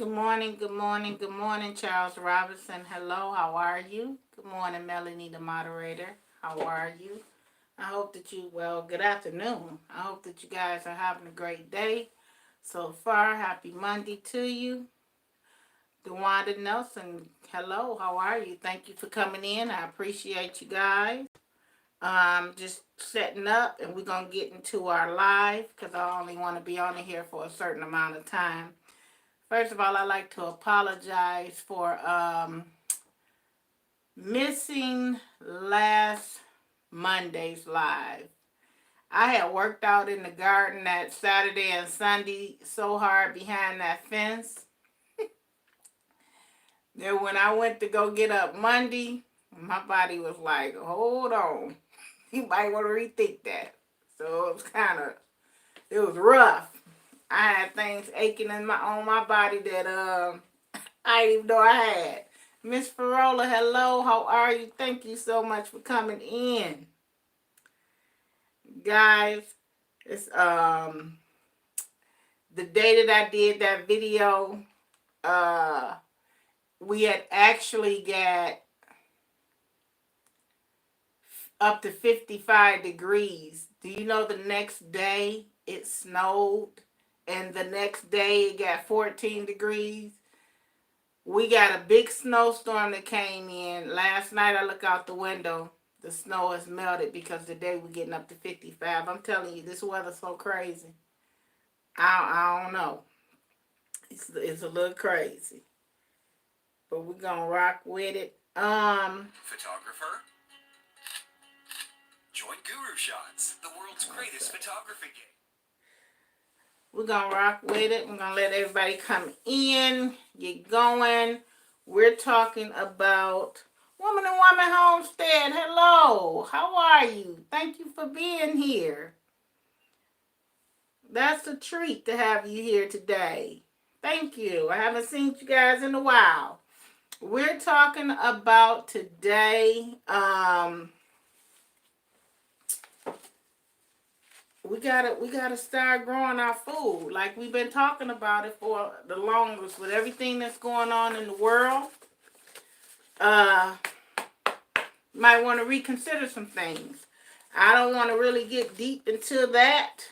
Good morning, good morning, good morning, Charles Robinson. Hello, how are you? Good morning, Melanie, the moderator. How are you? I hope that good afternoon. I hope that you guys are having a great day so far. Happy Monday to you. DeWanda Nelson, hello, how are you? Thank you for coming in. I appreciate you guys. Just setting up and we're going to get into our live because I only want to be on here for a certain amount of time. First of all, I'd like to apologize for missing last Monday's live. I had worked out in the garden that Saturday and Sunday so hard behind that fence that when I went to go get up Monday, my body was like, hold on. You might want to rethink that. So it was rough. I had things aching on my body that I didn't even know I had. Miss Farola, hello. How are you? Thank you so much for coming in. Guys, it's the day that I did that video, we had actually got up to 55 degrees. Do you know the next day it snowed and the next day it got 14 degrees? We got a big snowstorm that came in. Last night I look out the window. The snow has melted because today we're getting up to 55. I'm telling you, this weather's so crazy. I don't know. It's a little crazy. But we're going to rock with it. Photographer? Join Guru Shots, the world's greatest photography game. We're going to rock with it. We're going to let everybody come in, get going. We're talking about Woman and Woman Homestead. Hello. How are you? Thank you for being here. That's a treat to have you here today. Thank you. I haven't seen you guys in a while. We're talking about today, we gotta start growing our food. Like we've been talking about it for the longest with everything that's going on in the world. Might want to reconsider some things. I don't want to really get deep into that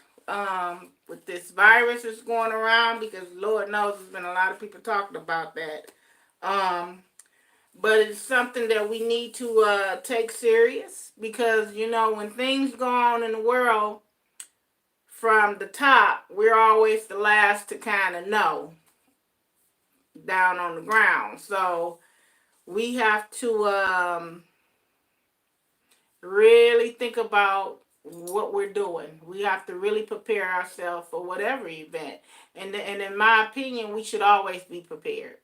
with this virus that's going around because Lord knows there's been a lot of people talking about that. But it's something that we need to take serious because, you know, when things go on in the world from the top, we're always the last to kind of know down on the ground. So we have to really think about what we're doing. We have to really prepare ourselves for whatever event. And in my opinion, we should always be prepared.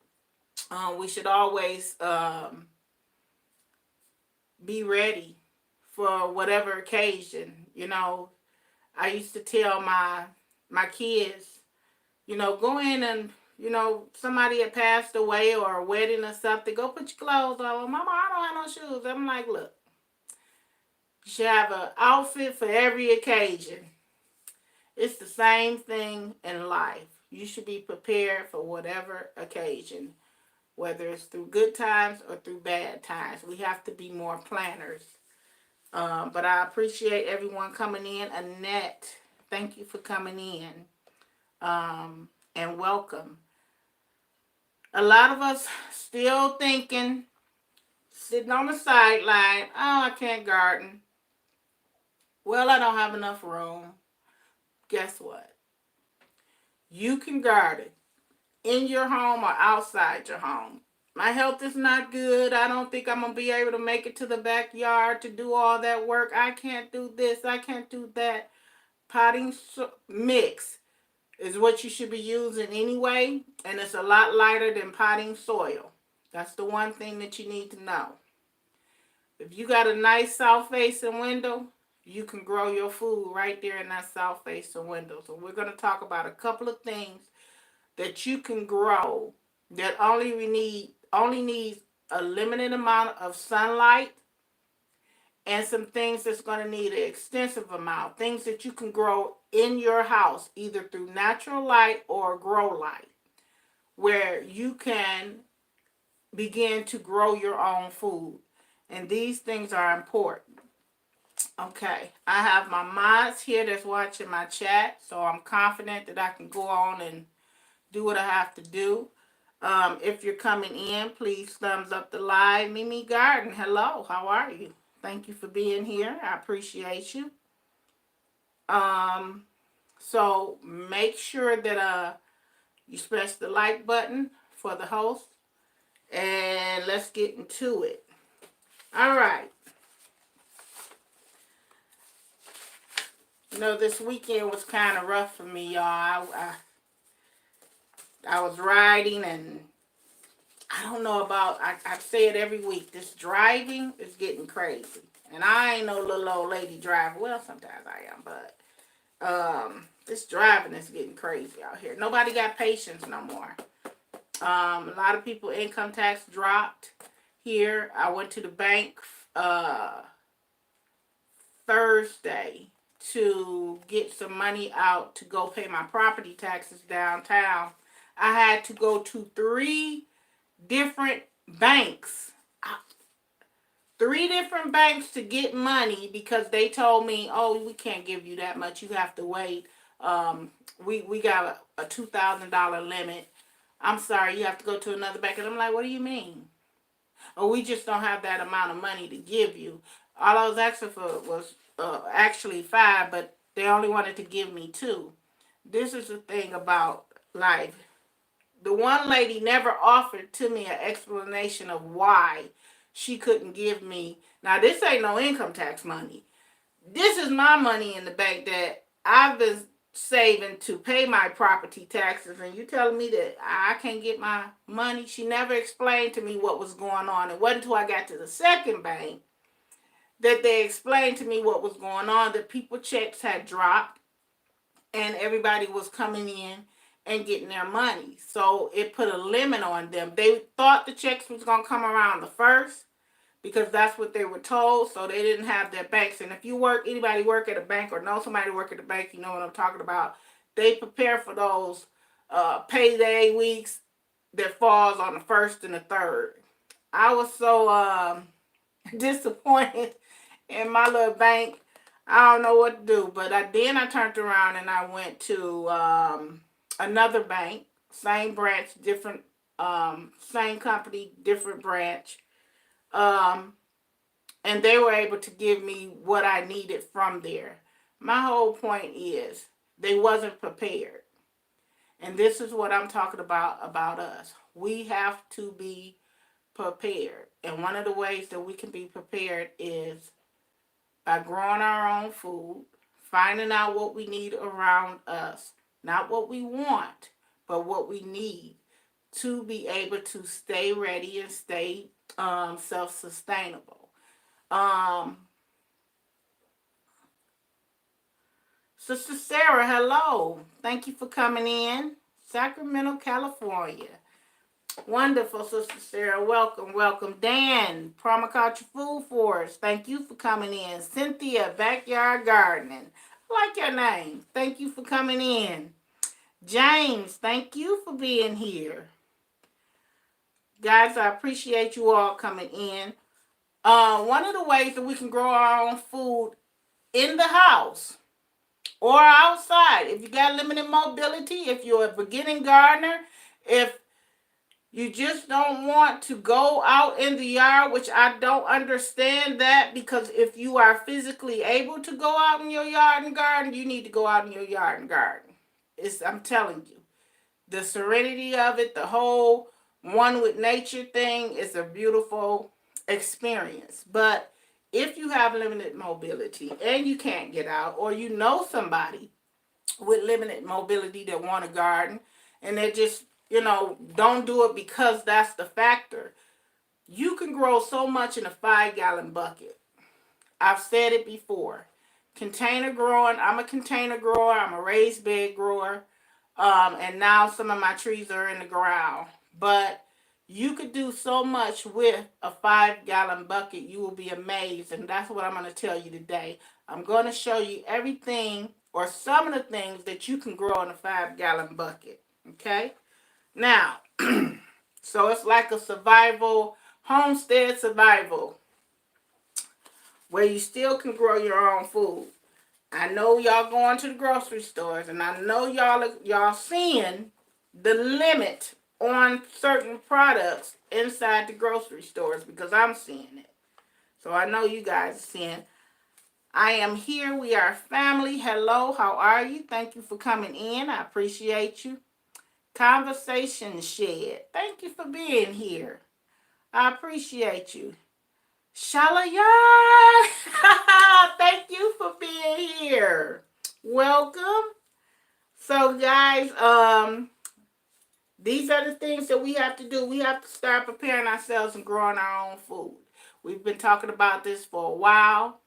We should always be ready for whatever occasion. You know, I used to tell my kids, you know, go in and, you know, somebody had passed away or a wedding or something, go put your clothes on. Mama, I don't have no shoes. I'm like, look, you should have an outfit for every occasion. It's the same thing in life. You should be prepared for whatever occasion, whether it's through good times or through bad times. We have to be more planners. But I appreciate everyone coming in. Annette, thank you for coming in. And welcome. A lot of us still thinking, sitting on the sideline, oh, I can't garden. Well, I don't have enough room. Guess what? You can garden in your home or outside your home. My health is not good. I don't think I'm going to be able to make it to the backyard to do all that work. I can't do this. I can't do that. Potting mix is what you should be using anyway, and it's a lot lighter than potting soil. That's the one thing that you need to know. If you got a nice south-facing window, you can grow your food right there in that south-facing window. So we're going to talk about a couple of things that you can grow that only needs a limited amount of sunlight and some things that's going to need an extensive amount. Things that you can grow in your house, either through natural light or grow light. where you can begin to grow your own food. And these things are important. Okay, I have my mods here that's watching my chat, so I'm confident that I can go on and do what I have to do. If you're coming in, please thumbs up the live. Mimi Garden, hello, how are you? Thank you for being here. I appreciate you. So make sure that you press the like button for the host, and let's get into it. All right. You know, this weekend was kind of rough for me, y'all. I was riding, and I don't know about, I say it every week, this driving is getting crazy. And I ain't no little old lady driver. Well, sometimes I am, but this driving is getting crazy out here. Nobody got patience no more. A lot of people, income tax dropped here. I went to the bank Thursday to get some money out to go pay my property taxes downtown. I had to go to 3 different banks. 3 different banks to get money because they told me, oh, we can't give you that much. You have to wait. We got a $2,000 limit. I'm sorry, you have to go to another bank. And I'm like, what do you mean? Oh, we just don't have that amount of money to give you. All I was asking for was actually 5, but they only wanted to give me 2. This is the thing about life. The one lady never offered to me an explanation of why she couldn't give me. Now, this ain't no income tax money. This is my money in the bank that I've been saving to pay my property taxes, and you telling me that I can't get my money? She never explained to me what was going on. It wasn't until I got to the second bank that they explained to me what was going on, that people checks had dropped and everybody was coming in and getting their money. So it put a limit on them. They thought the checks was going to come around the 1st because that's what they were told, so they didn't have their banks. And if you anybody work at a bank or know somebody work at a bank, you know what I'm talking about. They prepare for those payday weeks that falls on the 1st and the 3rd. I was so disappointed in my little bank. I don't know what to do, but then I turned around and I went to another bank, same branch, different, same company, different branch, and they were able to give me what I needed from there. My whole point is they wasn't prepared, and this is what I'm talking about us. We have to be prepared, and one of the ways that we can be prepared is by growing our own food, finding out what we need around us, not what we want, but what we need to be able to stay ready and stay self-sustainable. Sister Sarah, hello. Thank you for coming in. Sacramento, California. Wonderful, Sister Sarah. Welcome, welcome. Dan, Permaculture Food Forest. Thank you for coming in. Cynthia, Backyard Gardening. I like your name. Thank you for coming in. James, thank you for being here. Guys, I appreciate you all coming in. One of the ways that we can grow our own food in the house or outside, if you got limited mobility, if you're a beginning gardener, if you just don't want to go out in the yard, which I don't understand that, because if you are physically able to go out in your yard and garden, you need to go out in your yard and garden. I'm telling you, the serenity of it, the whole one with nature thing is a beautiful experience. But if you have limited mobility and you can't get out, or you know somebody with limited mobility that want to garden and they just don't do it because that's the factor. You can grow so much in a 5-gallon bucket. I've said it before. Container growing, I'm a container grower, I'm a raised bed grower, and now some of my trees are in the ground. But you could do so much with a 5-gallon bucket, you will be amazed, and that's what I'm going to tell you today. I'm going to show you everything or some of the things that you can grow in a 5-gallon bucket, okay? Now, so it's like a survival, homestead survival, where you still can grow your own food. I know y'all going to the grocery stores, and I know y'all seeing the limit on certain products inside the grocery stores, because I'm seeing it. So I know you guys are seeing. I am here. We are family. Hello, how are you? Thank you for coming in. I appreciate you. Conversation Shed. Thank you for being here. I appreciate you. Shalayan. Thank you for being here. Welcome. So guys, these are the things that we have to do. We have to start preparing ourselves and growing our own food. We've been talking about this for a while.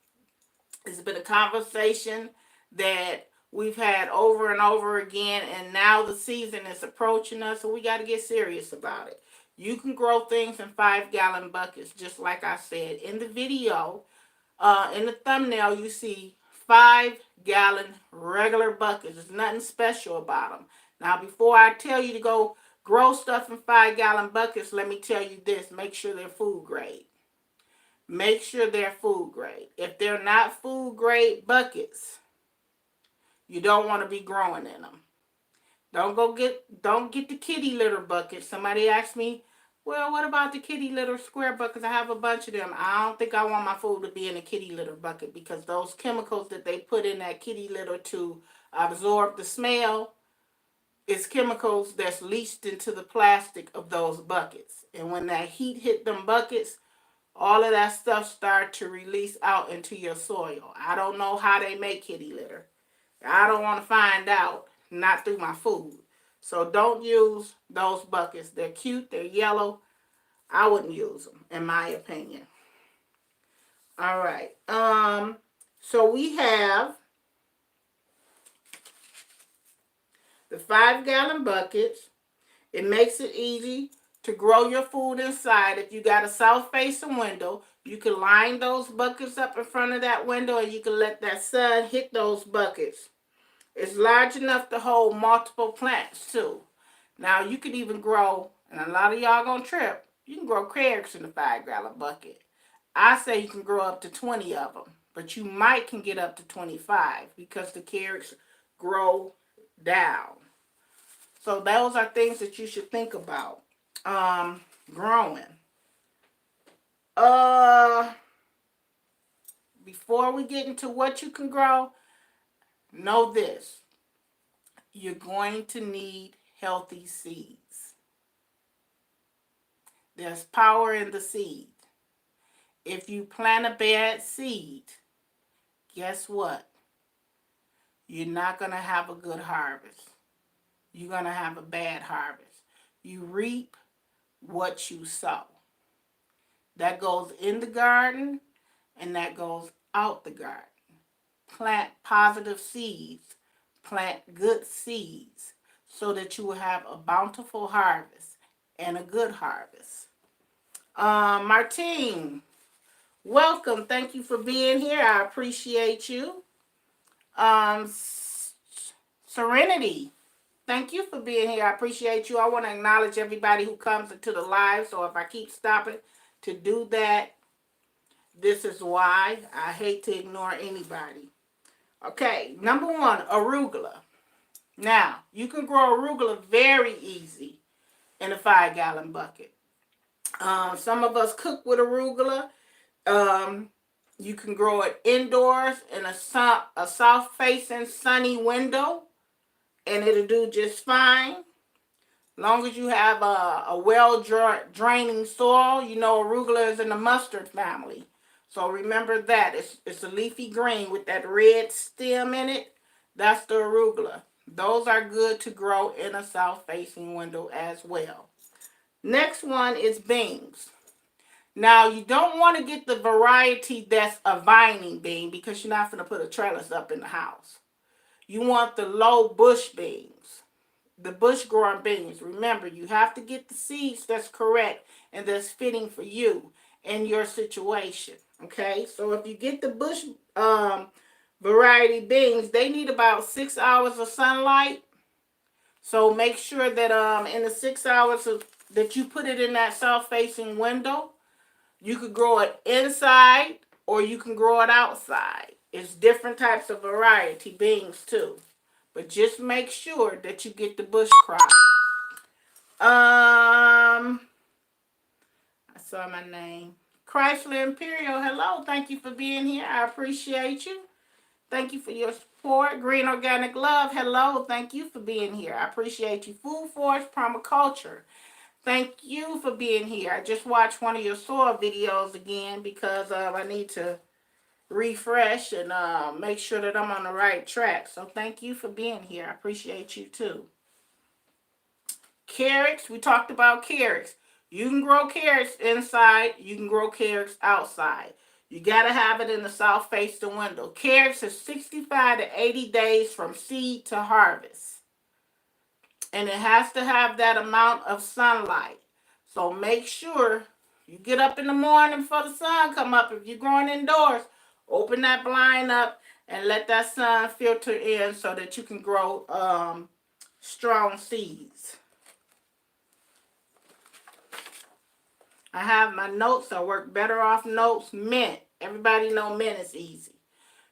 It's been a conversation that we've had over and over again, and now the season is approaching us, so we got to get serious about it. You can grow things in 5-gallon buckets, just like I said in the video. In the thumbnail, you see 5-gallon regular buckets. There's nothing special about them. Now, before I tell you to go grow stuff in 5-gallon buckets, let me tell you this: make sure they're food grade. Make sure they're food grade. If they're not food grade buckets, you don't want to be growing in them. Don't get the kitty litter bucket. Somebody asked me, well, what about the kitty litter square buckets? I have a bunch of them. I don't think I want my food to be in a kitty litter bucket, because those chemicals that they put in that kitty litter to absorb the smell is chemicals that's leached into the plastic of those buckets. And when that heat hit them buckets, all of that stuff start to release out into your soil. I don't know how they make kitty litter. I don't want to find out, not through my food. So don't use those buckets. They're cute, they're yellow. I wouldn't use them, in my opinion. All right. So we have the 5-gallon buckets. It makes it easy to grow your food inside. If you got a south-facing window, you can line those buckets up in front of that window, and you can let that sun hit those buckets. It's large enough to hold multiple plants too. Now you can even grow, and a lot of y'all gonna trip, you can grow carrots in a 5-gallon bucket. I say you can grow up to 20 of them, but you might can get up to 25, because the carrots grow down. So those are things that you should think about growing. Before we get into what you can grow, know this: you're going to need healthy seeds. There's power in the seed. If you plant a bad seed, guess what? You're not going to have a good harvest. You're going to have a bad harvest. You reap what you sow. That goes in the garden, and that goes out the garden. Plant positive seeds. Plant good seeds, so that you will have a bountiful harvest and a good harvest. Martine, welcome. Thank you for being here. I appreciate you. Serenity, thank you for being here. I appreciate you. I want to acknowledge everybody who comes into the live. So if I keep stopping to do that, this is why. I hate to ignore anybody. Okay, number 1, arugula. Now, you can grow arugula very easy in a 5-gallon bucket. Some of us cook with arugula. You can grow it indoors in a south-facing sunny window, and it'll do just fine. Long as you have a well-draining soil. You know, arugula is in the mustard family. So remember that. It's a leafy green with that red stem in it. That's the arugula. Those are good to grow in a south-facing window as well. Next one is beans. Now, you don't want to get the variety that's a vining bean, because you're not going to put a trellis up in the house. You want the low bush beans, the bush growing beans. Remember, you have to get the seeds that's correct and that's fitting for you and your situation. Okay, so if you get the bush variety beans, they need about 6 hours of sunlight. So make sure that in the 6 hours that you put it in that south-facing window, you could grow it inside or you can grow it outside. It's different types of variety beans too. But just make sure that you get the bush crop. I saw my name. Chrysler Imperial, hello. Thank you for being here. I appreciate you. Thank you for your support. Green Organic Love, hello. Thank you for being here. I appreciate you. Food Force Permaculture, thank you for being here. I just watched one of your soil videos again because I need to refresh and make sure that I'm on the right track. So thank you for being here. I appreciate you too. Carrots, we talked about carrots. You can grow carrots inside. You can grow carrots outside. You got to have it in the south facing window. Carrots are 65 to 80 days from seed to harvest. And it has to have that amount of sunlight. So make sure you get up in the morning before the sun come up. If you're growing indoors, open that blind up and let that sun filter in so that you can grow strong seeds. I have my notes. I work better off notes. Mint. Everybody know mint is easy.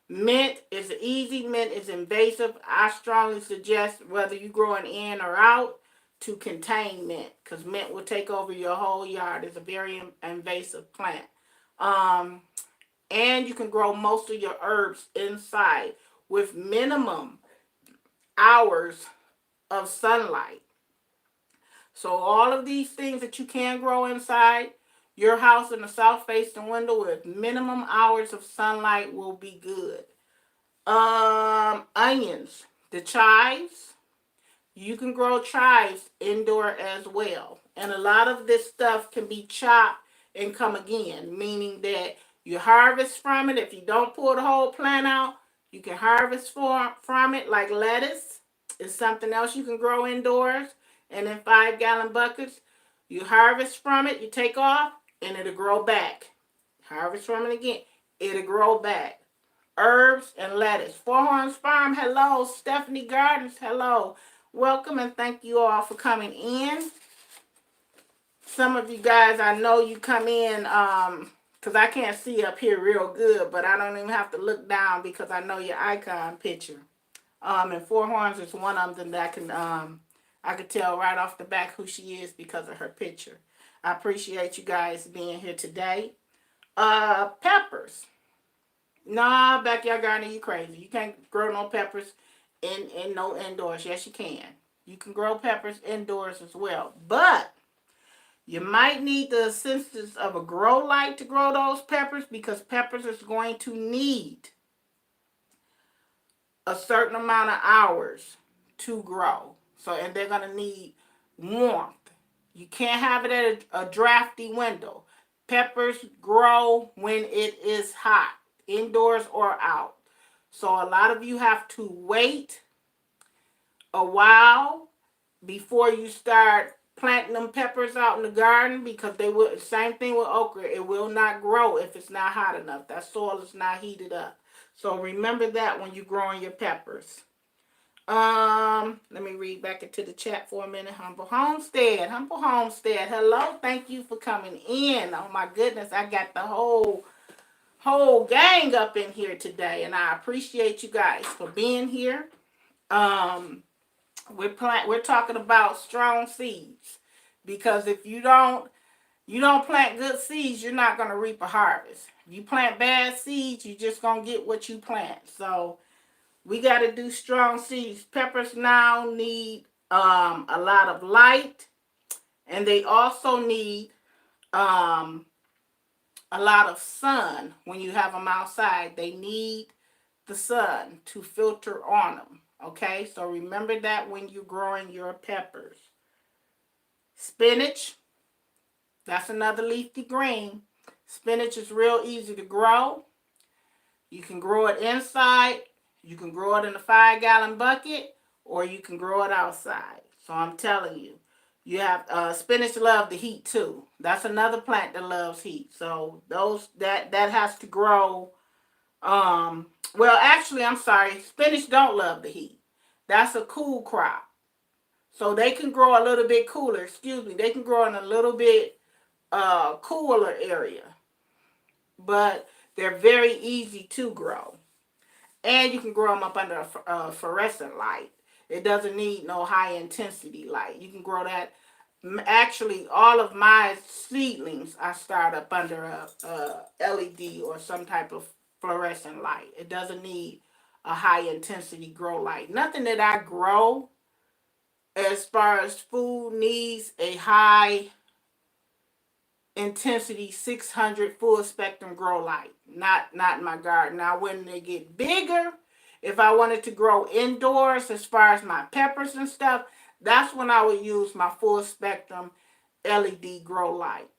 Mint is easy. Mint is invasive. I strongly suggest whether you grow it in or out to contain mint, because mint will take over your whole yard. It's a very invasive plant. And you can grow most of your herbs inside with minimum hours of sunlight. So all of these things that you can grow inside your house in the south facing window with minimum hours of sunlight will be good. Onions, the chives, you can grow chives indoor as well. And a lot of this stuff can be chopped and come again, meaning that you harvest from it. If you don't pull the whole plant out, you can harvest from it. Like lettuce is something else you can grow indoors. And in 5-gallon buckets, you harvest from it, you take off, and it'll grow back. Harvest from it again, it'll grow back. Herbs and lettuce. Four Horns Farm, hello. Stephanie Gardens, hello. Welcome and thank you all for coming in. Some of you guys, I know you come in because I can't see up here real good, but I don't even have to look down because I know your icon picture. And Four Horns is one of them that I could tell right off the back who she is because of her picture. I appreciate you guys being here today. Peppers. Nah, backyard gardening, you crazy. You can't grow no peppers in no indoors. Yes, you can. You can grow peppers indoors as well. But you might need the assistance of a grow light to grow those peppers because peppers is going to need a certain amount of hours to grow. So, and they're going to need warmth. You can't have it at a drafty window. Peppers grow when it is hot, indoors or out. So a lot of you have to wait a while before you start planting them peppers out in the garden because they will, same thing with okra, it will not grow if it's not hot enough. That soil is not heated up. So remember that when you're growing your peppers. Let me read back into the chat for a minute. Humble Homestead, hello, thank you for coming in. Oh my goodness, I got the whole gang up in here today, and I appreciate you guys for being here. We're talking about strong seeds, because if you don't plant good seeds, you're not going to reap a harvest. If you plant bad seeds, you're just going to get what you plant. So we got to do strong seeds. Peppers now need a lot of light, and they also need a lot of sun. When you have them outside, they need the sun to filter on them. Okay, so remember that when you're growing your peppers. Spinach, that's another leafy green. Spinach is real easy to grow. You can grow it inside. You can grow it in a 5-gallon bucket, or you can grow it outside. So I'm telling you, you have spinach love the heat too. That's another plant that loves heat. So those that has to grow. Well, actually, I'm sorry. Spinach don't love the heat. That's a cool crop. So they can grow a little bit cooler. Excuse me. They can grow in a little bit cooler area. But they're very easy to grow. And you can grow them up under a fluorescent light. It doesn't need no high intensity light. You can grow that. Actually, all of my seedlings I start up under a LED or some type of fluorescent light. It doesn't need a high intensity grow light. Nothing that I grow as far as food needs a high intensity 600 full spectrum grow light. Not in my garden. Now when they get bigger, if I wanted to grow indoors as far as my peppers and stuff, that's when I would use my full spectrum LED grow light.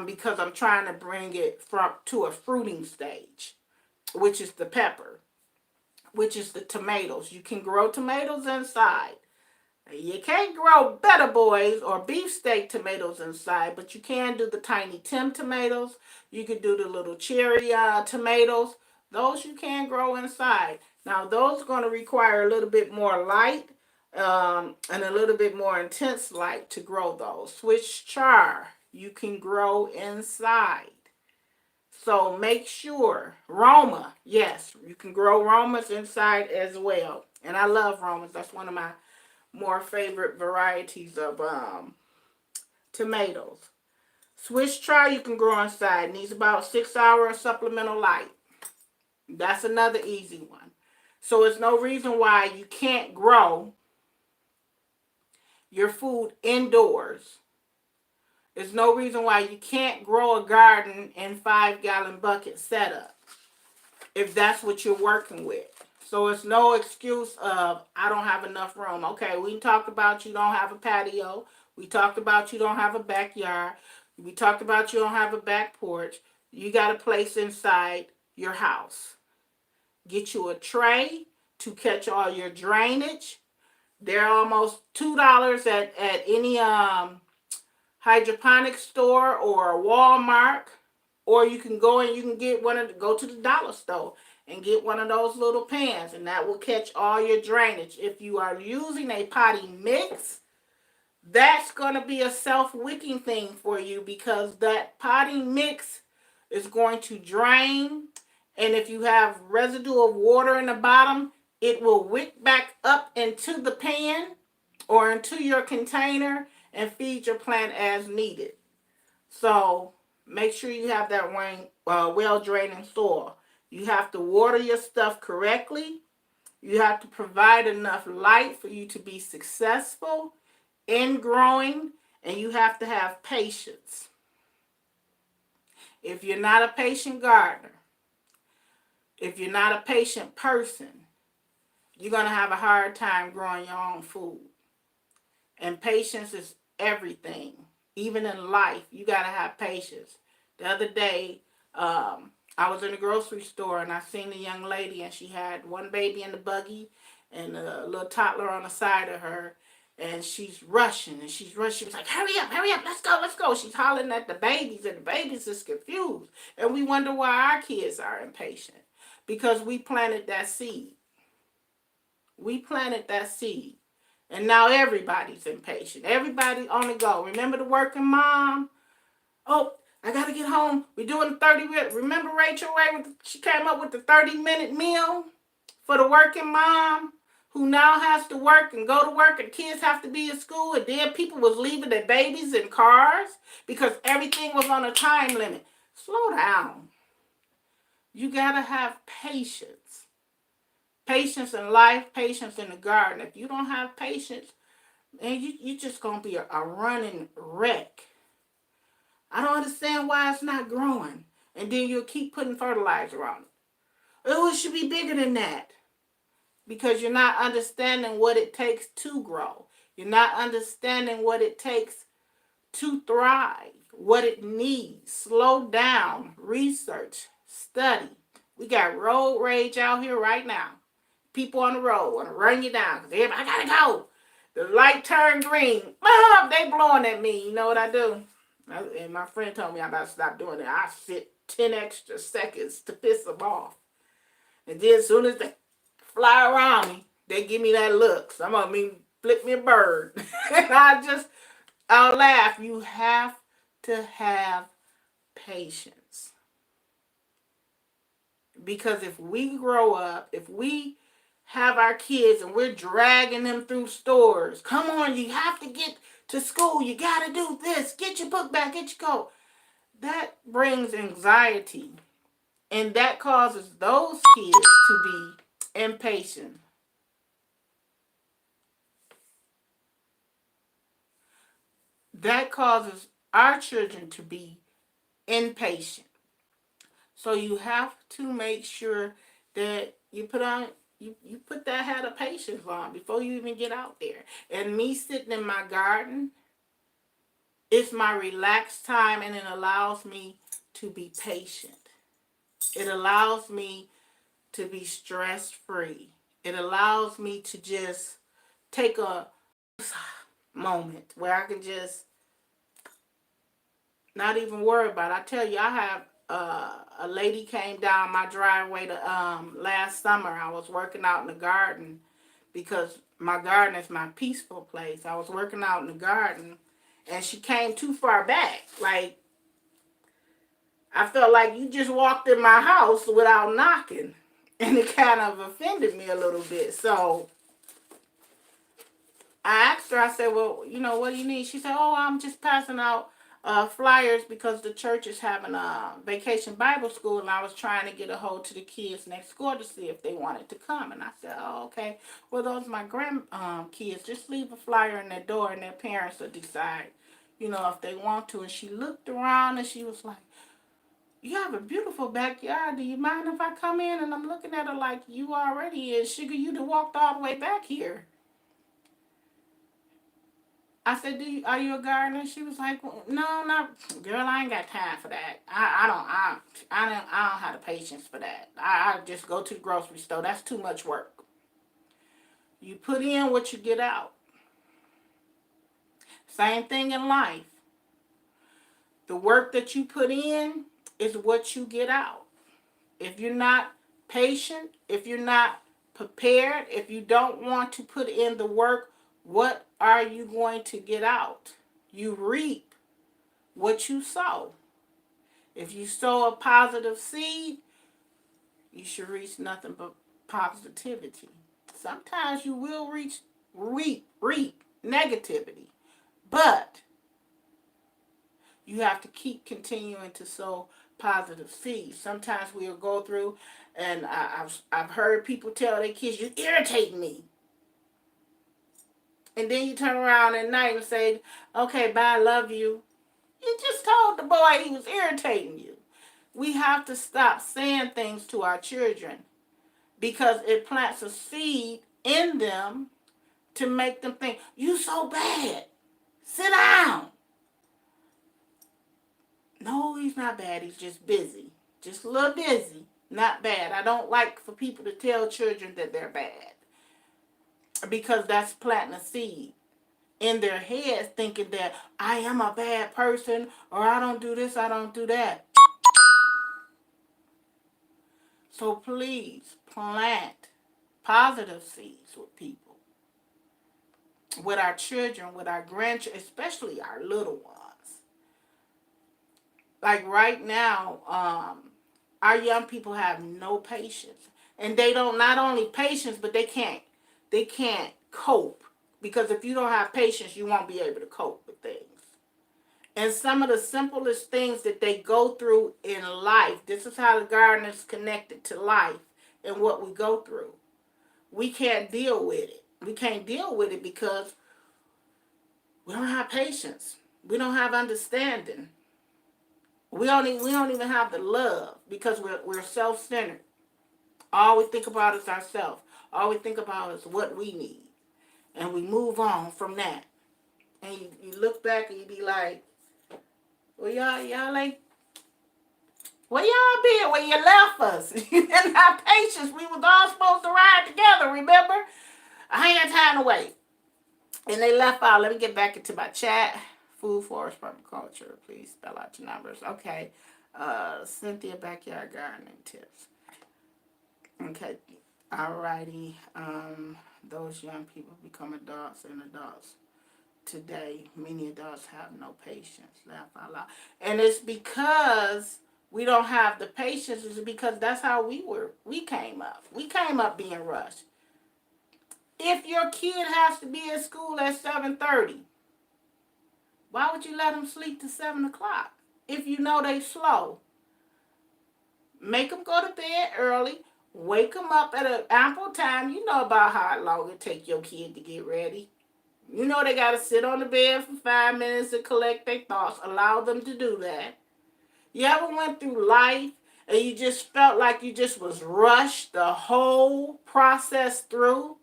Because I'm trying to bring it to a fruiting stage, which is the pepper, which is the tomatoes. You can grow tomatoes inside. You can't grow Better Boys or beefsteak tomatoes inside, but you can do the Tiny Tim tomatoes. You can do the little cherry tomatoes. Those you can grow inside. Now, those are going to require a little bit more light and a little bit more intense light to grow those. Swiss chard, you can grow inside. So make sure. Roma, yes, you can grow Romas inside as well. And I love Romas. That's one of my more favorite varieties of tomatoes. Swiss chard you can grow inside. It needs about 6 hours of supplemental light. That's another easy one. So it's no reason why you can't grow your food indoors. There's no reason why you can't grow a garden in 5-gallon bucket setup if that's what you're working with. So it's no excuse of, I don't have enough room. Okay, we talked about you don't have a patio. We talked about you don't have a backyard. We talked about you don't have a back porch. You got a place inside your house. Get you a tray to catch all your drainage. They're almost $2 at any hydroponic store or Walmart. Or you can go and you can get go to the dollar store and get one of those little pans, and that will catch all your drainage. If you are using a potting mix, that's going to be a self-wicking thing for you, because that potting mix is going to drain, and if you have residue of water in the bottom, it will wick back up into the pan or into your container and feed your plant as needed. So make sure you have that well-draining soil. You have to water your stuff correctly. You have to provide enough light for you to be successful in growing, and you have to have patience. If you're not a patient gardener, if you're not a patient person, you're going to have a hard time growing your own food. And patience is everything. Even in life, you got to have patience. The other day, I was in the grocery store and I seen a young lady, and she had one baby in the buggy and a little toddler on the side of her, and she's rushing and she's rushing. She was like, hurry up, let's go, let's go. She's hollering at the babies, and the babies is confused. And we wonder why our kids are impatient, because we planted that seed. We planted that seed. And now everybody's impatient. Everybody on the go. Remember the working mom? Oh, I got to get home. We're doing 30 minutes. Remember Rachel Ray? She came up with the 30-minute meal for the working mom who now has to work and go to work, and kids have to be at school, and then people was leaving their babies in cars because everything was on a time limit. Slow down. You got to have patience. Patience in life, patience in the garden. If you don't have patience, man, you're just going to be a running wreck. I don't understand why it's not growing. And then you'll keep putting fertilizer on it. Oh, it should be bigger than that. Because you're not understanding what it takes to grow. You're not understanding what it takes to thrive, what it needs. Slow down, research, study. We got road rage out here right now. People on the road want to run you down because everybody, I gotta go. The light turned green. They blowing at me. You know what I do? And my friend told me I gotta stop doing it. I sit 10 extra seconds to piss them off. And then as soon as they fly around me, they give me that look. Some of them flip me a bird. And I'll laugh. You have to have patience. Because if we grow up, if we have our kids and we're dragging them through stores, come on, you have to get to school, you got to do this, get your book back, get your coat. That brings anxiety, and that causes those kids to be impatient. That causes our children to be impatient. So you have to make sure that you put that hat of patience on before you even get out there. And me sitting in my garden, it's my relaxed time, and it allows me to be patient. It allows me to be stress free. It allows me to just take a moment where I can just not even worry about it. I tell you, I have a lady came down my driveway to last summer. I was working out in the garden because my garden is my peaceful place. I was working out in the garden, and she came too far back. Like, I felt like you just walked in my house without knocking, and it kind of offended me a little bit. So I asked her, I said, well, what do you need? She said, oh, I'm just passing out flyers because the church is having a vacation Bible school, and I was trying to get a hold to the kids next door to see if they wanted to come. And I said, oh, okay. Well, those are my kids. Just leave a flyer in their door, and their parents will decide, if they want to. And she looked around, and she was like, you have a beautiful backyard. Do you mind if I come in? And I'm looking at her like, you already is. Sugar, you done walked all the way back here. I said, are you a gardener? She was like, well, no, not, girl, I ain't got time for that. I don't have the patience for that. I just go to the grocery store. That's too much work. You put in what you get out. Same thing in life. The work that you put in is what you get out. If you're not patient, if you're not prepared, if you don't want to put in the work, what are you going to get out? You reap what you sow. If you sow a positive seed, you should reach nothing but positivity. Sometimes you will reap negativity, but you have to keep continuing to sow positive seeds. Sometimes we'll go through, and I've heard people tell their kids, "You irritate me," and then you turn around at night and say, "Okay, bye, I love you." You just told the boy he was irritating you. We have to stop saying things to our children because it plants a seed in them to make them think, "You so bad. Sit down." No, he's not bad. He's just busy. Just a little busy. Not bad. I don't like for people to tell children that they're bad, because that's planting a seed in their heads thinking that I am a bad person, or I don't do this, I don't do that. So please plant positive seeds with people, with our children, with our grandchildren, especially our little ones. Like right now, our young people have no patience, and they don't, not only patience, but they can't cope, because if you don't have patience, you won't be able to cope with things. And some of the simplest things that they go through in life, this is how the garden is connected to life and what we go through. We can't deal with it. We can't deal with it because we don't have patience. We don't have understanding. We don't even have the love, because we're self-centered. All we think about is ourselves. All we think about is what we need. And we move on from that. And you look back and you be like, well, y'all like, where y'all been when you left us? You didn't have patience. We was all supposed to ride together, remember? I ain't got time to wait. And they left out. Let me get back into my chat. Food, forest, permaculture. Please spell out your numbers. Okay. Cynthia, backyard gardening tips. Okay. Alrighty. those young people become adults, and adults today, many adults have no patience. Laugh out loud. And it's because we don't have the patience. It's because that's how we came up. We came up being rushed. If your kid has to be at school at 7:30, why would you let them sleep to 7 o'clock? If you know they slow, make them go to bed early. Wake them up at an ample time. You know about how long it take your kid to get ready. You know they got to sit on the bed for 5 minutes and collect their thoughts. Allow them to do that. You ever went through life and you just felt like you just was rushed the whole process through?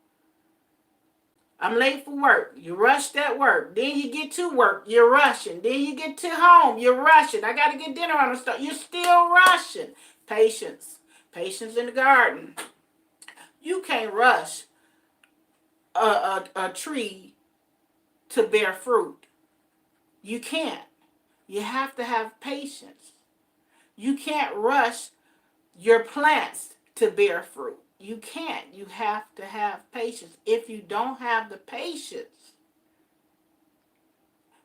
I'm late for work. You rushed at work. Then you get to work. You're rushing. Then you get to home. You're rushing. I got to get dinner on the stove. You're still rushing. Patience. Patience in the garden. You can't rush a tree to bear fruit. You can't. You have to have patience. You can't rush your plants to bear fruit. You can't. You have to have patience. If you don't have the patience,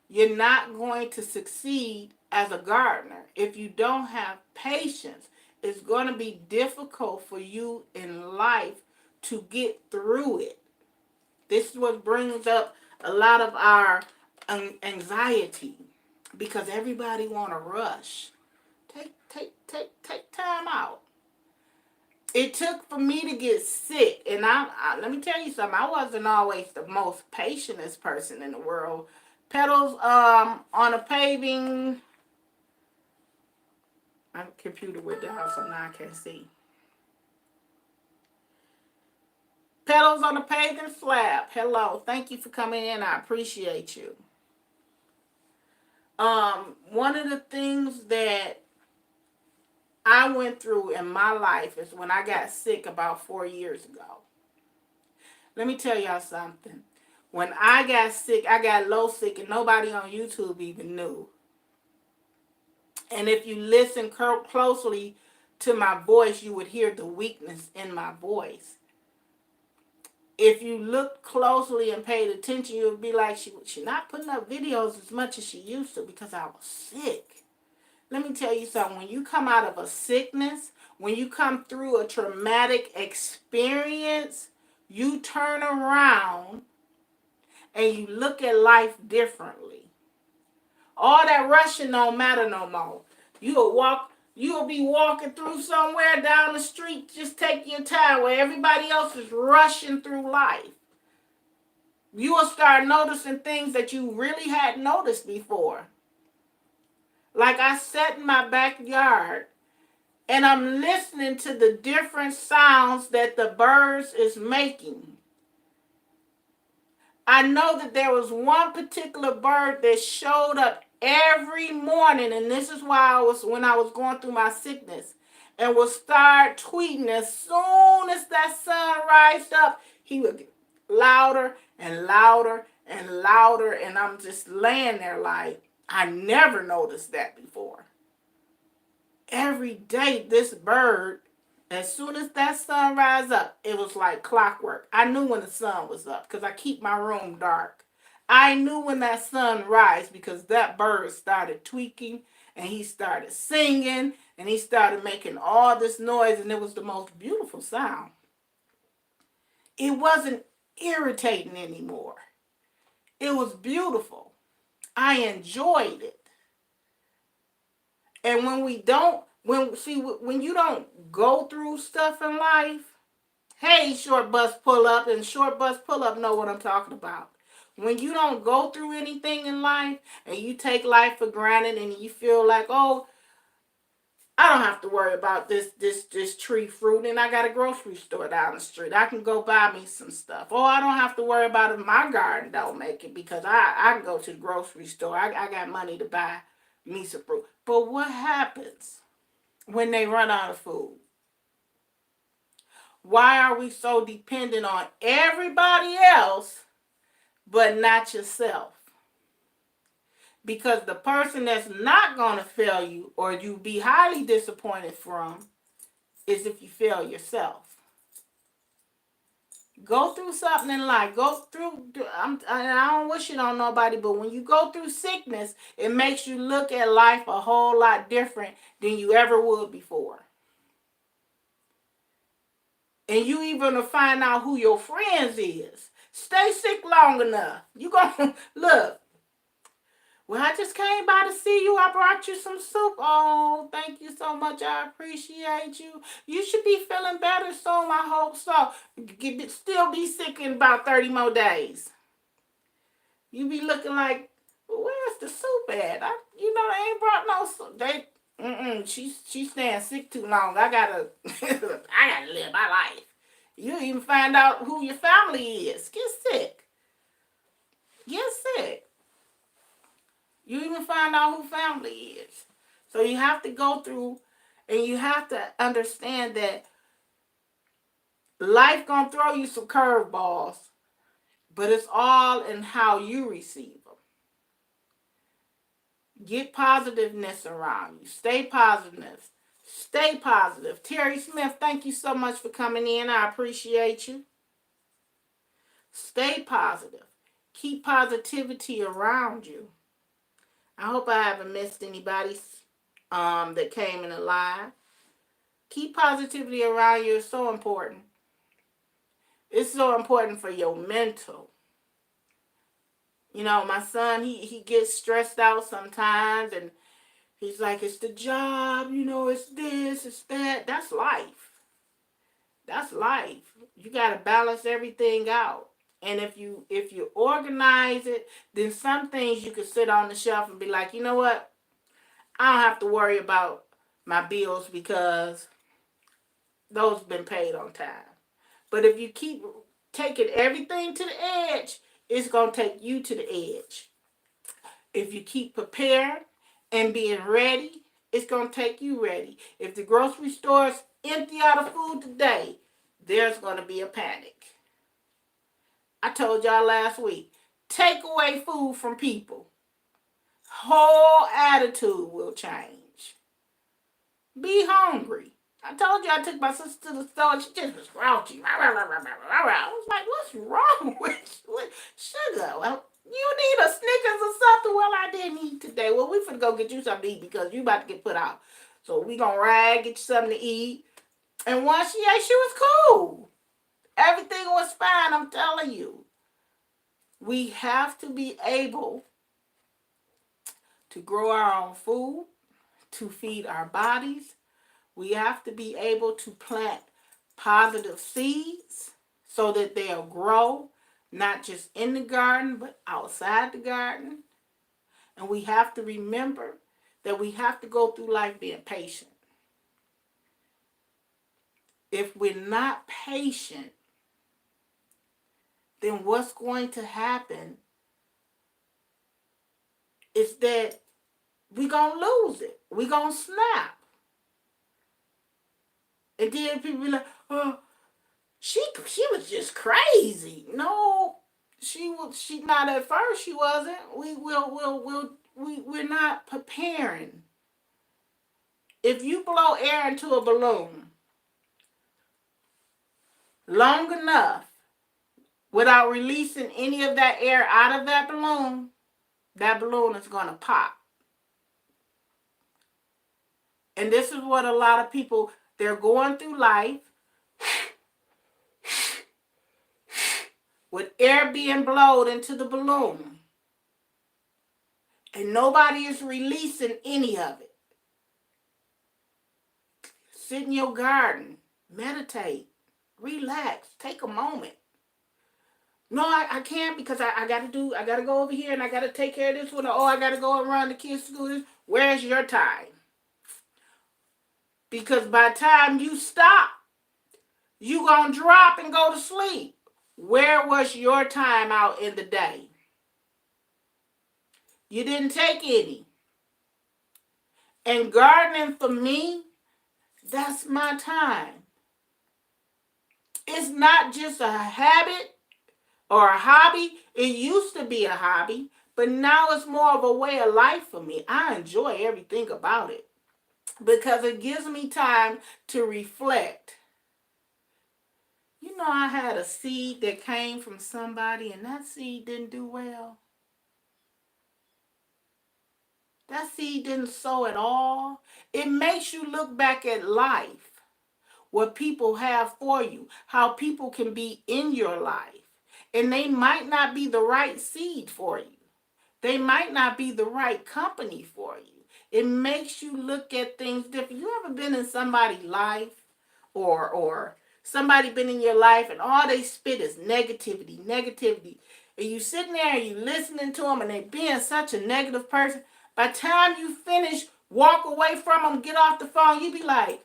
you're not going to succeed as a gardener. If you don't have patience, it's going to be difficult for you in life to get through it. This is what brings up a lot of our anxiety, because everybody want to rush. Take time out. It took for me to get sick, and I let me tell you something. I wasn't always the most patientest person in the world. Petals on a paving. My computer went down, so now I can't see. Petals on a paving slab. Hello, thank you for coming in. I appreciate you. One of the things that I went through in my life is when I got sick about 4 years ago. Let me tell y'all something. When I got sick, I got low sick, and nobody on YouTube even knew. And if you listen closely to my voice, you would hear the weakness in my voice. If you looked closely and paid attention, you would be like, she not putting up videos as much as she used to because I was sick. Let me tell you something. When you come out of a sickness, when you come through a traumatic experience, you turn around and you look at life differently. All that rushing don't matter no more. You'll be walking through somewhere down the street, just take your time, where everybody else is rushing through life. You will start noticing things that you really hadn't noticed before. Like I sat in my backyard and I'm listening to the different sounds that the birds is making. I know that there was one particular bird that showed up every morning, and this is why when I was going through my sickness, and would start tweeting as soon as that sun rised up. He would get louder and louder and louder, and I'm just laying there like, I never noticed that before. Every day, this bird, as soon as that sun rise up, it was like clockwork. I knew when the sun was up because I keep my room dark. I knew when that sun rise because that bird started tweaking and he started singing and he started making all this noise, and it was the most beautiful sound. It wasn't irritating anymore. It was beautiful. I enjoyed it. And when you don't go through stuff in life, hey, short bus pull up, and short bus pull up know what I'm talking about. When you don't go through anything in life and you take life for granted and you feel like, oh, I don't have to worry about this tree fruit, and I got a grocery store down the street. I can go buy me some stuff. Oh, I don't have to worry about if my garden don't make it because I can go to the grocery store. I got money to buy me some fruit. But what happens when they run out of food? Why are we so dependent on everybody else but not yourself? Because the person that's not going to fail you or you be highly disappointed from is if you fail yourself. Go through something in life. Go through. I don't wish it on nobody, but when you go through sickness, it makes you look at life a whole lot different than you ever would before. And you even find out who your friends is. Stay sick long enough. You gonna look. Well, I just came by to see you. I brought you some soup. Oh, thank you so much. I appreciate you. You should be feeling better soon. I hope so. Still be sick in about 30 more days. You be looking like, where's the soup at? They ain't brought no soup. She's staying sick too long. I gotta live my life. You even find out who your family is. Get sick. Get sick. You even find out who family is. So you have to go through and you have to understand that life gonna throw you some curveballs, but it's all in how you receive them. Get positiveness around you. Stay positive. Stay positive. Terry Smith, thank you so much for coming in. I appreciate you. Stay positive. Keep positivity around you. I hope I haven't missed anybody that came in the live. Keep positivity around you. It's so important. It's so important for your mental. My son, he gets stressed out sometimes, and he's like, it's the job, it's this, it's that. That's life. That's life. You got to balance everything out. And if you organize it, then some things you can sit on the shelf and be like, you know what? I don't have to worry about my bills because those have been paid on time. But if you keep taking everything to the edge, it's going to take you to the edge. If you keep prepared and being ready, it's going to take you ready. If the grocery store is empty out of food today, there's going to be a panic. I told y'all last week, take away food from people. Whole attitude will change. Be hungry. I told you I took my sister to the store and she just was grouchy. I was like, what's wrong with sugar? Well, you need a Snickers or something. Well, I didn't eat today. Well, we finna go get you something to eat because you about to get put out. So we gonna ride, get you something to eat. And once she ate, she was cool. Everything was fine, I'm telling you. We have to be able to grow our own food, to feed our bodies. We have to be able to plant positive seeds so that they'll grow, not just in the garden, but outside the garden. And we have to remember that we have to go through life being patient. If we're not patient, then what's going to happen is that we're going to lose it. We're going to snap. And then people be like, oh, she was just crazy. No, she not at first. She wasn't. We're not preparing. If you blow air into a balloon long enough without releasing any of that air out of that balloon is going to pop. And this is what a lot of people, they're going through life with air being blown into the balloon. And nobody is releasing any of it. Sit in your garden, meditate, relax, take a moment. No, I can't because I got to go over here and I got to take care of this one. Oh, I got to go and run the kids to school. Where's your time? Because by the time you stop, you going to drop and go to sleep. Where was your time out in the day? You didn't take any. And gardening for me, that's my time. It's not just a habit or a hobby. It used to be a hobby, but now it's more of a way of life for me. I enjoy everything about it because it gives me time to reflect. You know, I had a seed that came from somebody and that seed didn't do well. That seed didn't sow at all. It makes you look back at life, what people have for you, how people can be in your life. And they might not be the right seed for you. They might not be the right company for you. It makes you look at things different. You ever been in somebody's life or somebody been in your life and all they spit is negativity, negativity. And you sitting there and you listening to them and they being such a negative person. By the time you finish, walk away from them, get off the phone, you be like,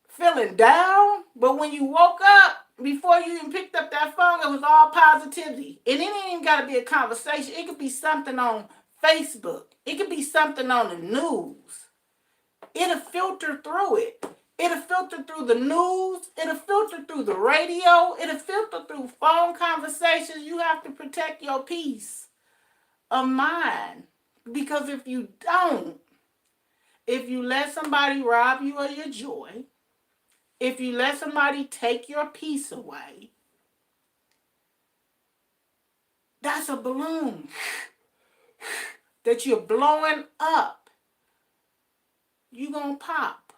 feeling down, but when you woke up, before you even picked up that phone, it was all positivity. And it ain't even got to be a conversation. It could be something on Facebook. It could be something on the news. It'll filter through it. It'll filter through the news. It'll filter through the radio. It'll filter through phone conversations. You have to protect your peace of mind. Because if you don't, if you let somebody rob you of your joy, if you let somebody take your peace away, that's a balloon that you're blowing up. You're going to pop.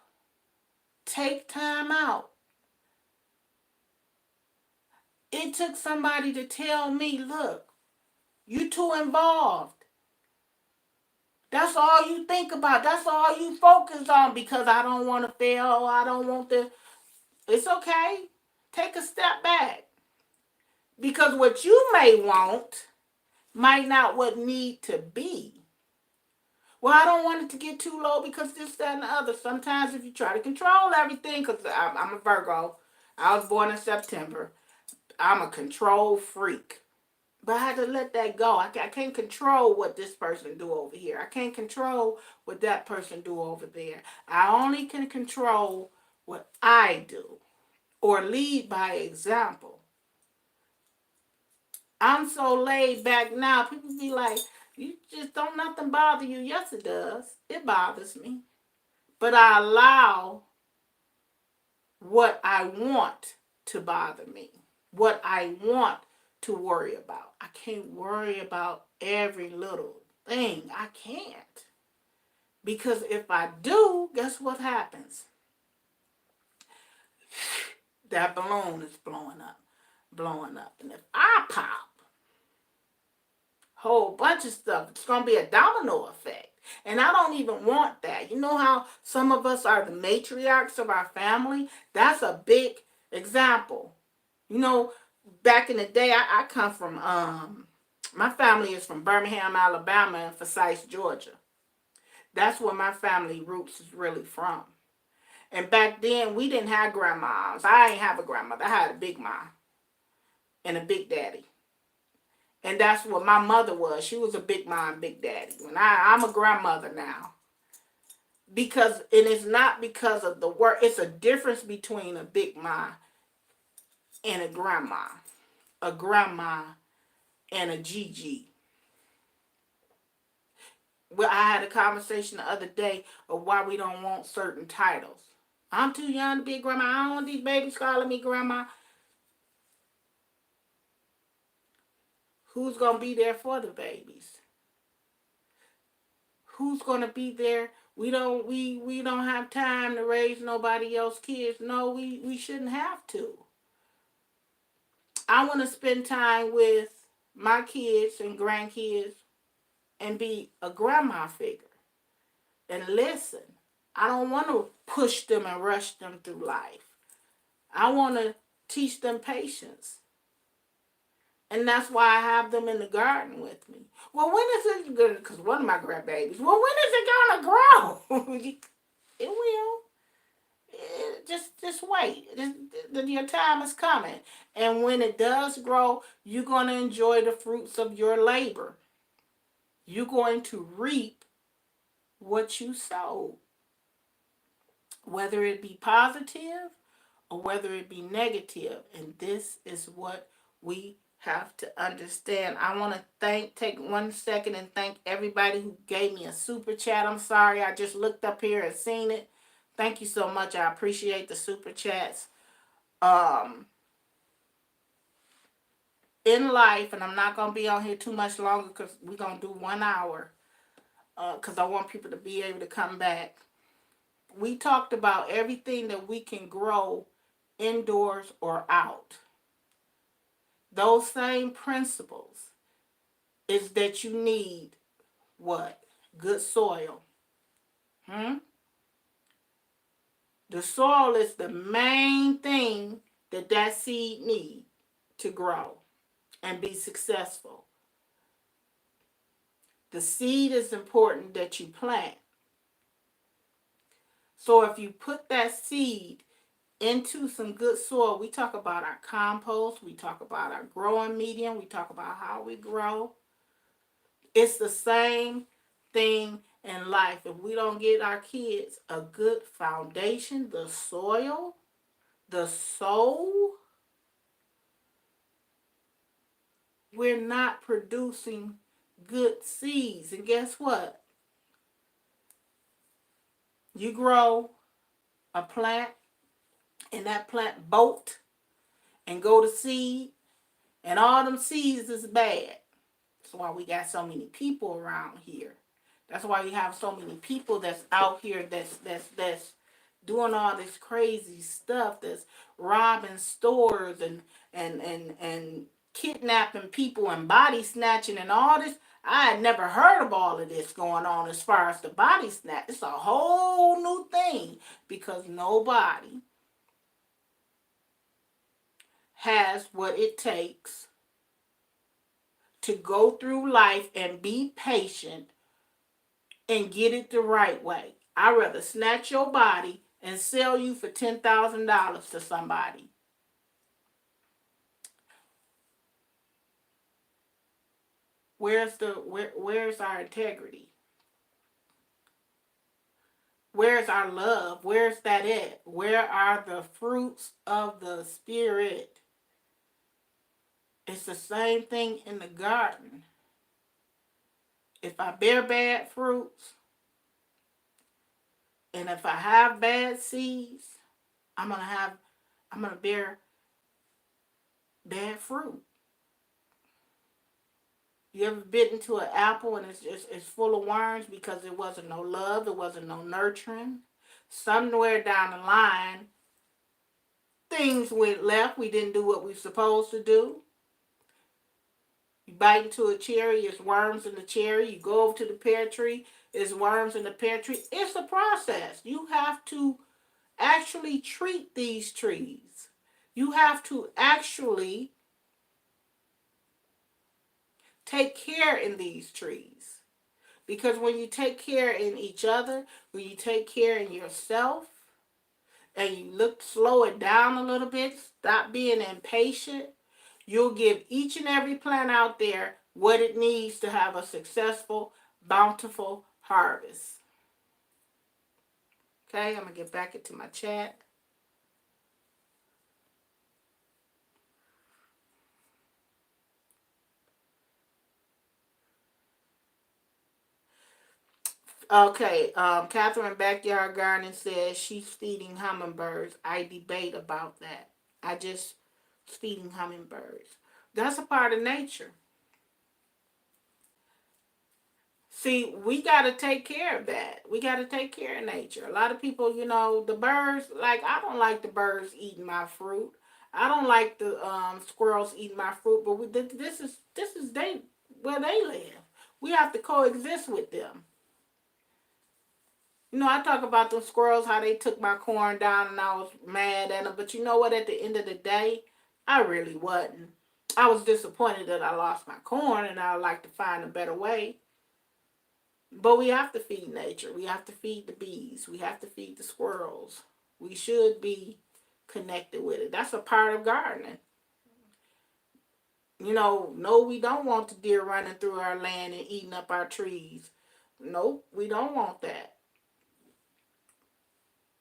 Take time out. It took somebody to tell me, look, you too involved. That's all you think about. That's all you focus on because I don't want to fail. I don't want to. It's okay. Take a step back. Because what you may want might not what need to be. Well, I don't want it to get too low because this, that, and the other. Sometimes if you try to control everything, because I'm a Virgo. I was born in September. I'm a control freak. But I had to let that go. I can't control what this person do over here. I can't control what that person do over there. I only can control what I do or lead by example. I'm so laid back now. People be like, you just don't nothing bother you. Yes, it does. It bothers me. But I allow what I want to bother me, what I want to worry about. I can't worry about every little thing. I can't. Because if I do, guess what happens? That balloon is blowing up, blowing up. And if I pop, whole bunch of stuff, it's going to be a domino effect. And I don't even want that. You know how some of us are the matriarchs of our family? That's a big example. You know, back in the day, I come from, my family is from Birmingham, Alabama, and Forsyth, Georgia. That's where my family roots is really from. And back then, we didn't have grandmas. I ain't have a grandmother. I had a big mom and a big daddy. And that's what my mother was. She was a big mom, big daddy. When I'm a grandmother now. Because, and it's not because of the work. It's a difference between a big mom and a grandma. A grandma and a Gigi. Well, I had a conversation the other day of why we don't want certain titles. I'm too young to be a grandma. I don't want these babies calling me grandma. Who's going to be there for the babies? Who's going to be there? We don't have time to raise nobody else's kids. No, we shouldn't have to. I want to spend time with my kids and grandkids and be a grandma figure and listen. I don't want to push them and rush them through life. I want to teach them patience. And that's why I have them in the garden with me. Well, when is it good? Because one of my grandbabies. Well, when is it gonna grow? It will. Just wait. Your time is coming. And when it does grow, you're gonna enjoy the fruits of your labor. You're going to reap what you sowed, whether it be positive or whether it be negative. And this is what we have to understand. I want to take 1 second and thank everybody who gave me a super chat. I'm sorry, I just looked up here and seen it. Thank you so much. I appreciate the super chats. in life, and I'm not going to be on here too much longer because we're going to do 1 hour because I want people to be able to come back. We talked about everything that we can grow indoors or out. Those same principles is that you need what? Good soil. The soil is the main thing that seed needs to grow and be successful. The seed is important that you plant. So if you put that seed into some good soil, we talk about our compost, we talk about our growing medium, we talk about how we grow. It's the same thing in life. If we don't get our kids a good foundation, the soil, the soul, we're not producing good seeds. And guess what? You grow a plant and that plant bolt and go to seed and all them seeds is bad. That's why we got so many people around here. That's why we have so many people that's out here that's doing all this crazy stuff, that's robbing stores and kidnapping people and body snatching and all this. I had never heard of all of this going on as far as the body snatch. It's a whole new thing because nobody has what it takes to go through life and be patient and get it the right way. I'd rather snatch your body and sell you for $10,000 to somebody. Where's our integrity? Where's our love? Where's that at? Where are the fruits of the Spirit? It's the same thing in the garden. If I bear bad fruits, and if I have bad seeds, I'm gonna bear bad fruit. You ever bit into an apple and it's full of worms because there wasn't no love, there wasn't no nurturing? Somewhere down the line, things went left. We didn't do what we were supposed to do. You bite into a cherry, it's worms in the cherry. You go over to the pear tree, it's worms in the pear tree. It's a process. You have to actually treat these trees. You have to actually take care in these trees. Because when you take care in each other, when you take care in yourself, and you slow it down a little bit, stop being impatient, you'll give each and every plant out there what it needs to have a successful, bountiful harvest. Okay, I'm going to get back into my chat. Okay, Catherine Backyard Garden says she's feeding hummingbirds. I debate about that. I just feeding hummingbirds. That's a part of nature. See, we got to take care of that. We got to take care of nature. A lot of people, the birds, like, I don't like the birds eating my fruit. I don't like the squirrels eating my fruit, but this is where they live. We have to coexist with them. I talk about the squirrels, how they took my corn down and I was mad at them. But you know what? At the end of the day, I really wasn't. I was disappointed that I lost my corn and I would like to find a better way. But we have to feed nature. We have to feed the bees. We have to feed the squirrels. We should be connected with it. That's a part of gardening. No, we don't want the deer running through our land and eating up our trees. Nope, we don't want that.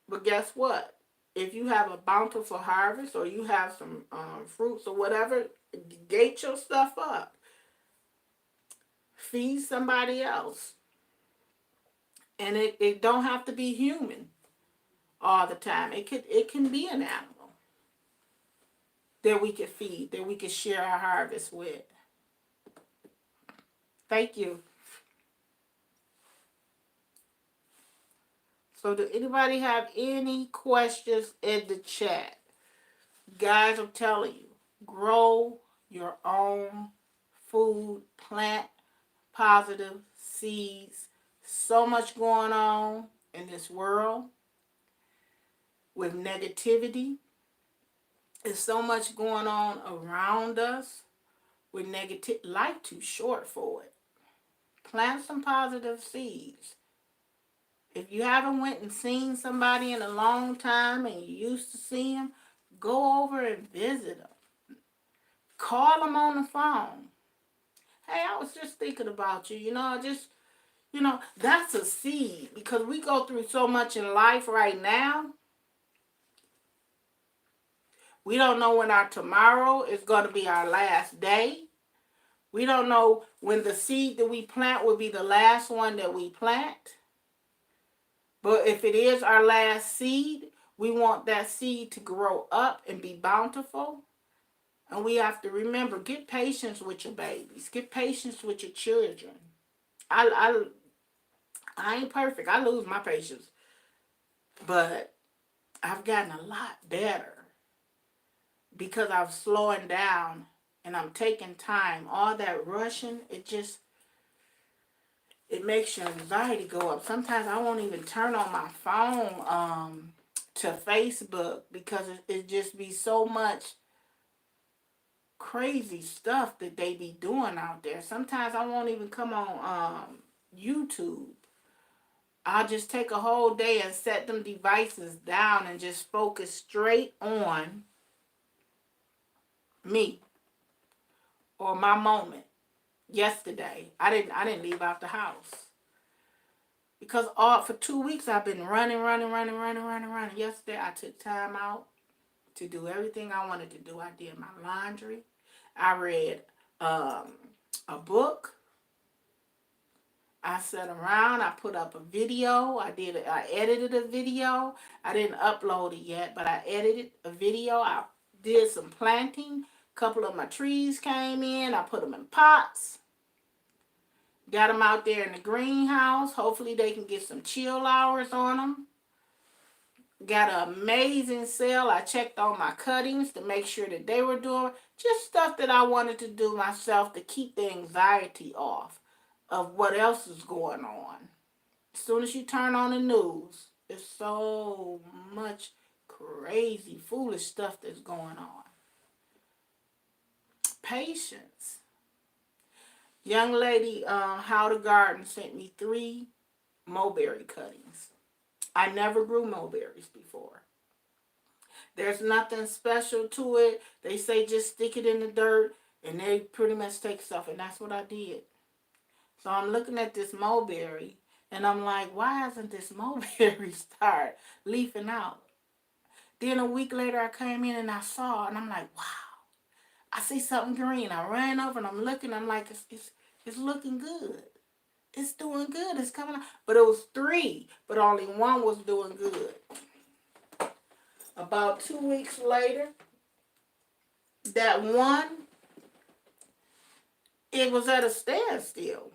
But guess what? If you have a bountiful harvest or you have some fruits or whatever, gate your stuff up. Feed somebody else. And it don't have to be human all the time. It can be an animal. that we can feed, that we can share our harvest with. Thank you. So do anybody have any questions in the chat? Guys, I'm telling you, grow your own food, plant positive seeds. So much going on in this world with negativity. There's so much going on around us with negative. Life too short for it. Plant some positive seeds. If you haven't went and seen somebody in a long time and you used to see them, go over and visit them. Call them on the phone. Hey, I was just thinking about you. That's a seed, because we go through so much in life right now. We don't know when our tomorrow is going to be our last day. We don't know when the seed that we plant will be the last one that we plant. But if it is our last seed, we want that seed to grow up and be bountiful. And we have to remember, get patience with your babies. Get patience with your children. I ain't perfect. I lose my patience. But I've gotten a lot better because I'm slowing down and I'm taking time. All that rushing, it makes your anxiety go up. Sometimes I won't even turn on my phone to Facebook because it just be so much crazy stuff that they be doing out there. Sometimes I won't even come on YouTube. I'll just take a whole day and set them devices down and just focus straight on me or my moment. Yesterday, I didn't leave out the house because for 2 weeks I've been running. Yesterday I took time out to do everything I wanted to do. I did my laundry. I read a book. I sat around. I put up a video. I edited a video. I didn't upload it yet, but I edited a video. I did some planting. A couple of my trees came in. I put them in pots. Got them out there in the greenhouse. Hopefully they can get some chill hours on them. Got an amazing sale. I checked on my cuttings to make sure that they were doing just stuff that I wanted to do myself to keep the anxiety off of what else is going on. As soon as you turn on the news, there's so much crazy, foolish stuff that's going on. Patience. Young lady, How to Garden, sent me 3 mulberry cuttings. I never grew mulberries before. There's nothing special to it. They say just stick it in the dirt and they pretty much take stuff, and that's what I did. So I'm looking at this mulberry and I'm like, why hasn't this mulberry start leafing out? Then a week later I came in and I saw, and I'm like, wow, I see something green. I ran over and I'm looking, I'm like, it's looking good. It's doing good. It's coming out. But it was 3, but only 1 was doing good. About 2 weeks later, that one, it was at a standstill.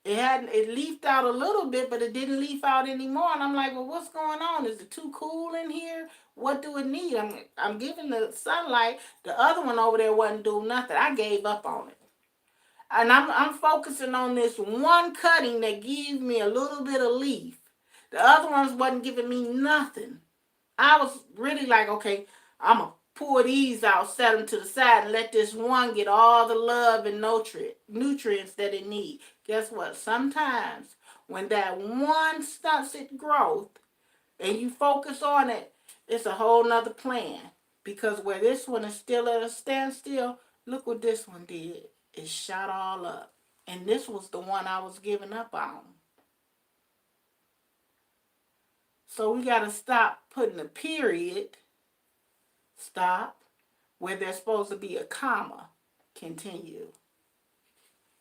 It leafed out a little bit, but it didn't leaf out anymore. And I'm like, well, what's going on? Is it too cool in here? What do it need? I'm giving the sunlight. The other one over there wasn't doing nothing. I gave up on it. And I'm focusing on this one cutting that gives me a little bit of leaf. The other ones wasn't giving me nothing. I was really like, okay, I'm going to pull these out, set them to the side, and let this one get all the love and nutrients that it needs. Guess what? Sometimes when that one stunts its growth and you focus on it, it's a whole nother plan. Because where this one is still at a standstill, look what this one did. It shot all up. And this was the one I was giving up on. So we got to stop putting a period, stop, where there's supposed to be a comma, continue.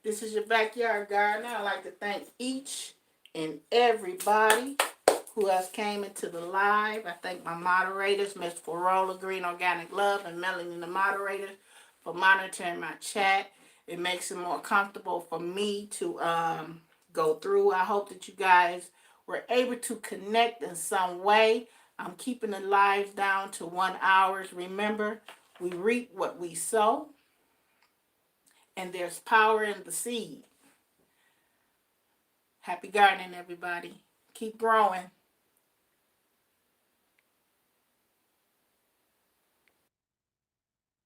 This is your backyard garden. I'd like to thank each and everybody who else came into the live. I thank my moderators, Miss Corolla Green Organic Love, and Melanie, the moderator, for monitoring my chat. It makes it more comfortable for me to go through. I hope that you guys were able to connect in some way. I'm keeping the lives down to 1 hour. Remember, we reap what we sow, and there's power in the seed. Happy gardening, everybody. Keep growing.